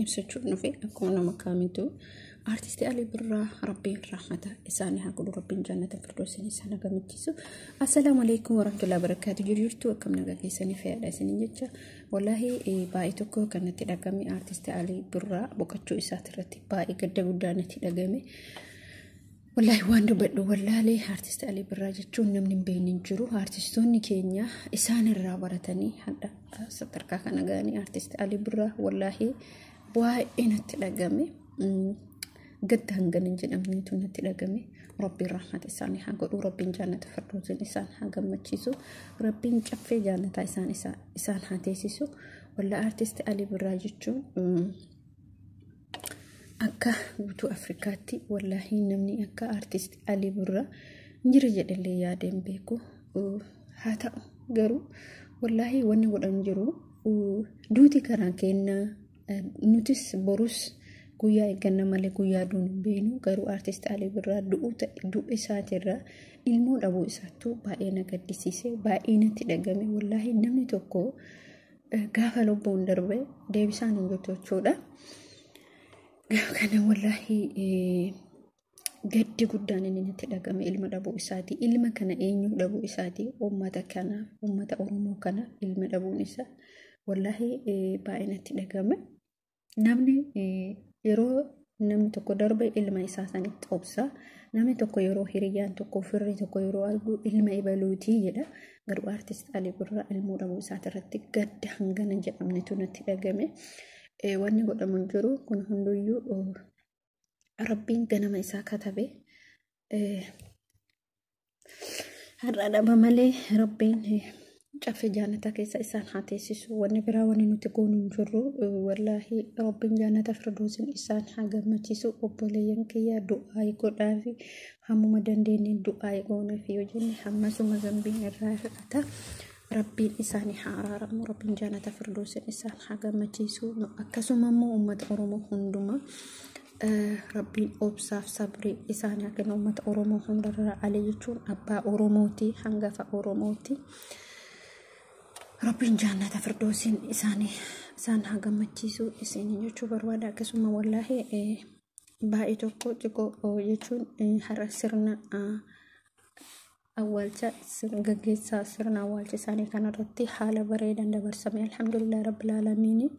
ibsachuu nufi akkuma nama kaamitu artisti Ali Birraa rabbiin rahmata isaanii haa godhu rabbiin jannata firdawsiin isaan gammachiisu. Assalaamu alaykum warahmatullahi wabarakatuh. Jirtu akkam nagaa keessanii fayyada isiniin jecha wallahi baay'ee tokko kanatti dhagame artisti Ali Birraa boqochuu isaati irratti baay'ee gadda guddaan itti dhagame. Wallahi waan dubbadhu wallahi artisti Ali Birraa jechuun namni hin beekne jiru. Artistoonni keenya isaan irraa baratanii hadda sadarkaa kana ga'anii artisti Ali Birraa wallahi baay'ee natti dhagame. قد هنجن جنبني تونتي لجمي ربي رحمة إنسان حاجة وربي جنة فردوس إنسان حاجة ما تشيسو ربي نكفي جنة إنسان حاتيسيسو ولا أرتست علي براجتشو أكا بتو أفريقاتي ولا هي نمني أكا أرتست علي برا نجرج اللي يادم بيكو هاتا جرو والله وني ورنجرو ودوتي كران كنا نوتس بروس guyyaa eegganna malee guyyaa duun beenu garuu artist Ali Birraa du'u isaatirra ilmoo dhabuu isaatu baay'ee na gaddisiise baay'ee natti dhagame wallahi namni tokko gaafa lubbuun darbe deebisaan hin jirtu jechuudha. Kana wallahi gaddi guddaan inni natti dhagame ilma dhabuu isaati. Ilma kana eenyu dhabuu isaati? Uummata Oromoo kana ilma dhabuun isaa wallahi baay'ee natti dhagame. Namni yeroo namni tokko darbe ilma isaa sanitti obsa namni tokko yeroo hiriyaan tokko firri tokko yeroo argu ilma ibaluutii jedha garuu artist Ali Birraa ilmoo dhabuu isaati irratti gadda hangana jedhamnetu natti dhagame. Wanni godhamu jiru kun hunduyyuu rabbiin ganama isaa katabe har'a dhaba malee rabbiin cafe jannata keessa isaan hateessisu wanni biraa wanni nuti goonuu jirru wallahi rabbiin jannata firdawsiin isaan haa gammachiisu. Obboleeyyan kiyya du'aa godhaafi hammuma dandeenye du'aa goonaafi yoo jenne hammasuma zambiin irraa fudhata rabbiin isaanii haa araaramu rabbiin jannata firdawsiin isaan haa gammachiisu. Akkasuma immoo uummata Oromoo hunduma rabbiin obsaaf sabrii isaan haa kennu. Uummata Oromoo hundarraa Ali jechuun abbaa Oromooti hangafa Oromooti. ربين جنة فردوسين إسان هاجم متجسو إسين يجوا بروادا كسوما والله باقي تكو يجون حرسرنا أول شيء سرنا سرنا أول شيء ساني كان رتي حالة بريدة دبر سمي الحمد لله رب العالمين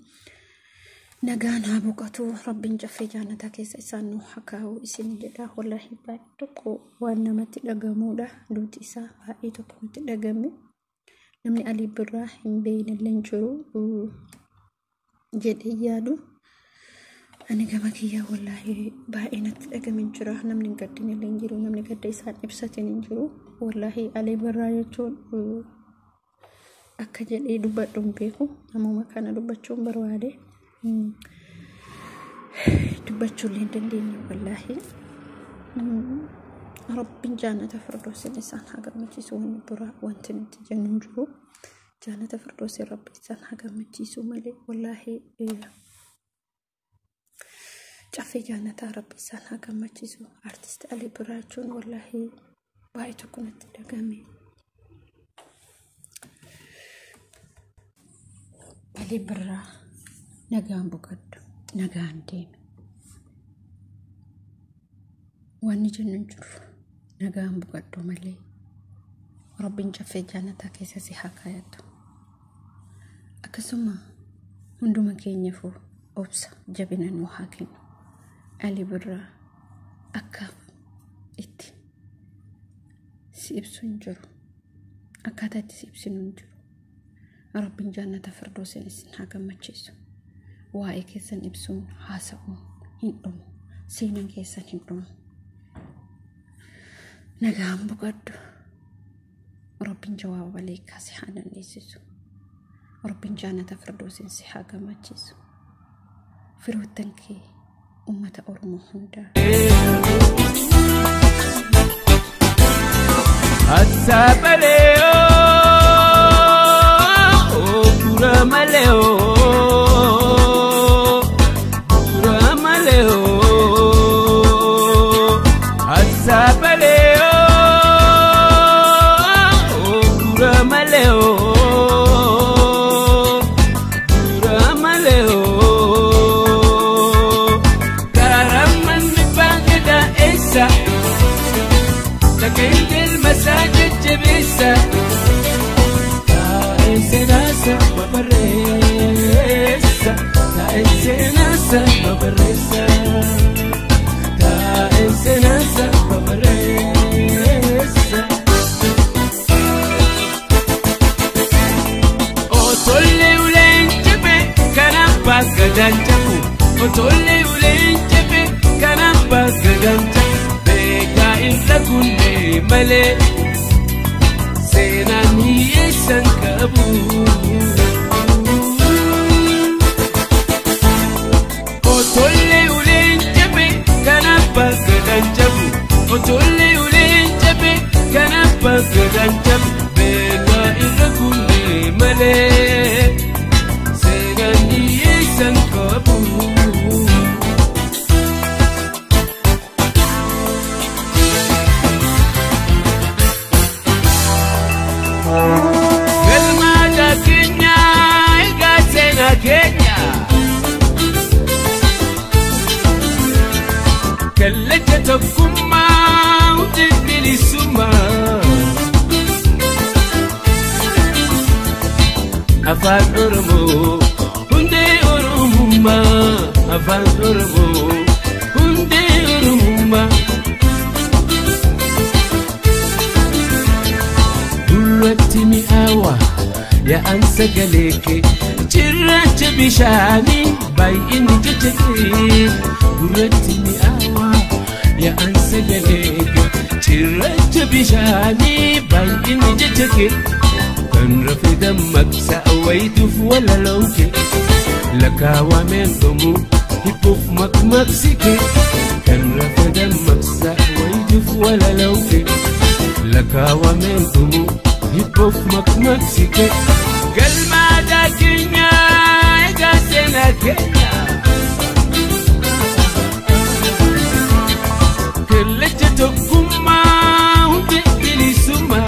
نجانا بقتو ربين جفي جنة كيس إسان نوحكاو إسين جدا والله باقي تكو وانا متلقمودا دوت إسا باقي تكو متلقمي namni Ali Birraa hin beekne illee jiru jedhee yaadu ani gama kiyyaa wallahi baay'ee natti dhagame jira. Namni gaddine illee jiru namni gadda isaan ibsatan hin jiru wallahi Ali Birraa jechuun akka jedhee dubbadhuun beeku namuma kana dubbachuun barbaade dubbachuu illee dandeenye wallahi. ربين جنة فردوس الإنسان حاجة متجسو من برا وانت نتجنن جو جنة فردوس رب الإنسان حاجة متجسو ملي والله جافي جنة رب الإنسان حاجة متجسو artist Ali Birraa جون والله بايتو كنت تدقامي Ali Birraa نقام بقدو نقام ديمي واني جنن جرو نجام بقدو ملي ربين جفي جانتا كيسا سي حكاياتو أكسوما هندو مكين يفو أوبسا جبنا نوحاكين Ali Birraa أكاف إتي سيبسو نجرو أكاتاتي سيبسو نجرو ربين جانتا فردوسين إسن حاكا مجيسو واي كيسان إبسون حاسقون هندومو سينان كيسان هندومو نجام بقدو ربين جواب عليك سيحانا نيسيسو ربين جانا فردوسين سيحاقا ماجيسو فروتنكي أمة أورمو هندا السابليو كراماليو كراماليو السابليو تكنت المساجد جبسة تايسي ناسا ببريسة تايسي ناسا ببريسة تايسي ناسا ببريسة أوتولي ولين جبي كنبا قدان جبو أوتولي ولين جبي كنبا قدان جبو كوني ملي سيناني يسنكبو وتولي ولين جبي كنبا قدان جبو وتولي ولين جبي كنبا قدان جبو بيكا إلا كوني ملي سيناني يسنكبو Kenya Kalete tokuma udibili suma Afan Oromo hunde Oromuma Afan Oromo hunde Oromuma Duratimi awa ya ansa galeke Chirracha bishani bay inni jecheke Duratimi awa ya ansa galeke Chirracha bishani bay inni jecheke Kan rafida maksa wayduf wala lawke Lakawa men domu hipuf makmaksike Kan rafida maksa wayduf wala lawke Lakawa men domu hipuf makmaksike Galma da Kenya, Gasena Kenya. Kelete tokuma, hunde ilisuma.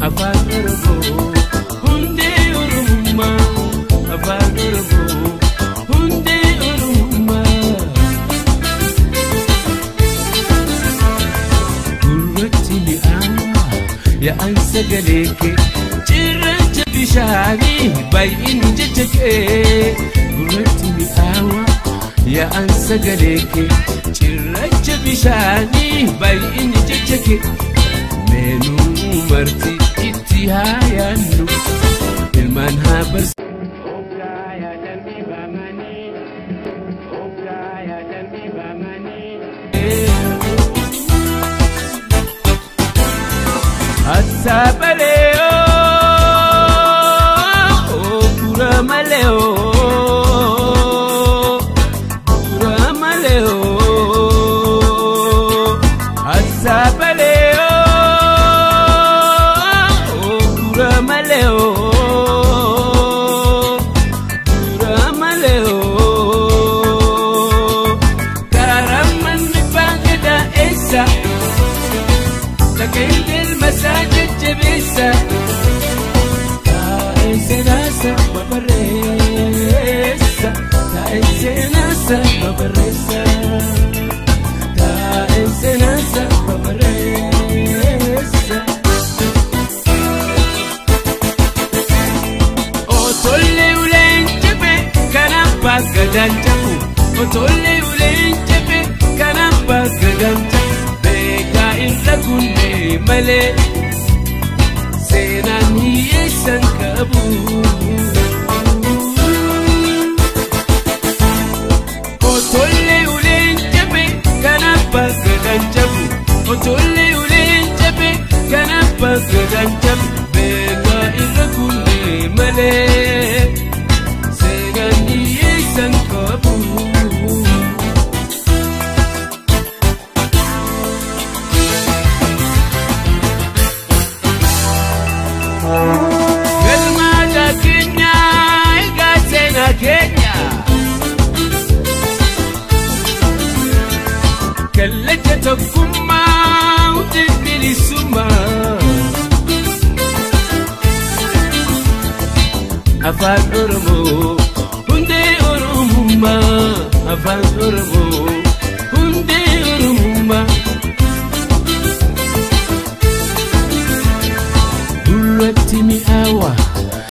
Afan Oromo, hunde Oromuma. Afan Oromo, hunde Oromuma. Duratimi ya ansa galeke Chirracha bishani bay inni jecheke Duratimi awa ya ansa galeke Chirracha bishani bay inni jecheke Menu marti itti hayanu ilman habar Ogaya dambi bamani Ogaya dambi bamani Asabaleo, Kuramaleo, Kuramaleo, Asabaleo, Kuramaleo, Kuramaleo, Karaman mi pagda esa, takende المساجد جبسة تايسي ناسا ببريسة تايسي ناسا ببريسة تايسي ناسا ببريسة أوتولي ولين جبي كنبا قدان جبو أوتولي ولين جبي كنبا قدان جبو بيكا إلا كوني ملي سيناني يسنكبو وتولي ولين جبي كنبا قدان جبو وتولي ولين جبي كنبا قدان جبو بيكا إلا كوني ملي سيناني يسنكبو Galma da Kenya, Gasena Kenya. Kalete tokuma, udibili suma. Afan Oromo, hunde Oromuma. Afan Oromo.